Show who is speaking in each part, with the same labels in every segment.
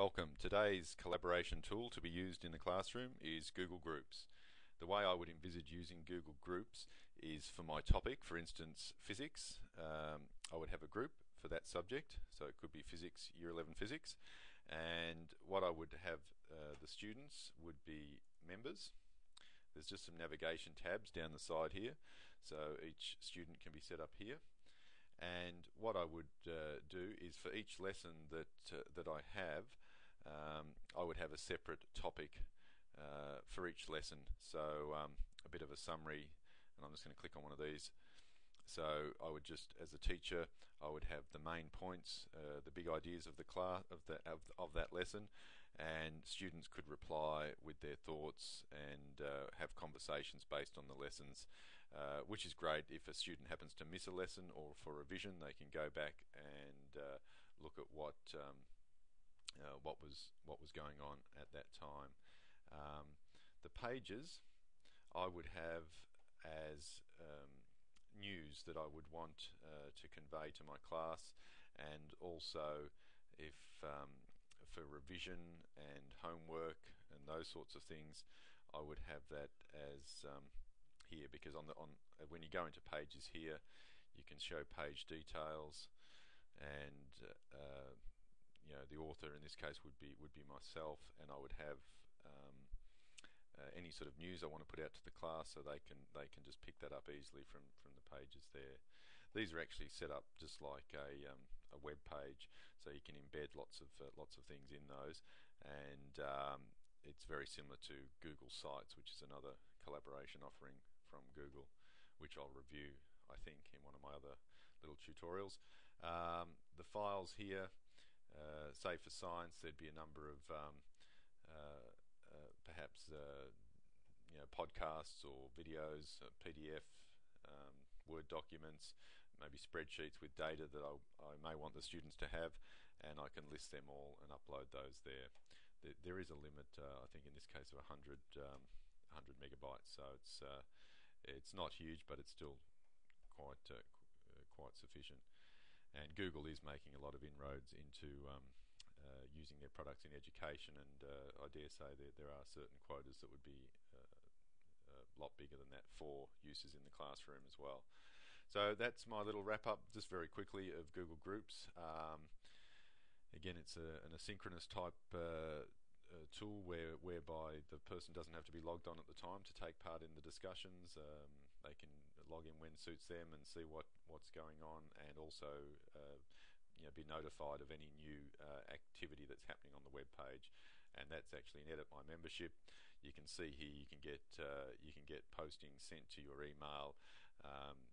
Speaker 1: Welcome. Today's collaboration tool to be used in the classroom is Google Groups. The way I would envisage using Google Groups is for my topic, for instance physics. I would have a group for that subject, so it could be physics, year 11 physics, and what I would have the students would be members. There's just some navigation tabs down the side here, so each student can be set up here. And what I would do is for each lesson that I have, I would have a separate topic for each lesson. So a bit of a summary, and I'm just going to click on one of these. So I would just, as a teacher, I would have the main points, the big ideas of the class of that lesson, and students could reply with their thoughts and have conversations based on the lessons, which is great if a student happens to miss a lesson or for revision. They can go back and look at what was going on at that time. The pages I would have as news that I would want to convey to my class, and also if for revision and homework and those sorts of things, I would have that as here, because when you go into pages here, you can show page details, and the author in this case would be myself, and I would have any sort of news I want to put out to the class, so they can just pick that up easily from the pages there. These are actually set up just like a web page, so you can embed lots of things in those, and it's very similar to Google Sites, which is another collaboration offering from Google, which I'll review, I think, in one of my other little tutorials. The files here, say for science, there'd be a number of perhaps podcasts or videos, PDF, Word documents, maybe spreadsheets with data that I may want the students to have, and I can list them all and upload those there. There is a limit, I think in this case, of 100 megabytes, so it's not huge, but it's still quite sufficient. And Google is making a lot of inroads into using their products in education, and I dare say there are certain quotas that would be a lot bigger than that for uses in the classroom as well. So that's my little wrap up, just very quickly, of Google Groups. Again, it's an asynchronous type tool whereby the person doesn't have to be logged on at the time to take part in the discussions. They can log in when suits them and see what's going on, and also be notified of any new activity that's happening on the web page. And that's actually an Edit My Membership. You can see here you can get postings sent to your email.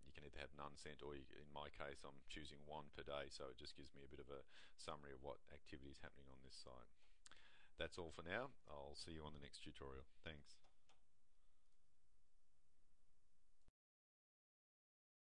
Speaker 1: You can either have none sent, or in my case, I'm choosing one per day, so it just gives me a bit of a summary of what activity is happening on this site. That's all for now. I'll see you on the next tutorial. Thanks.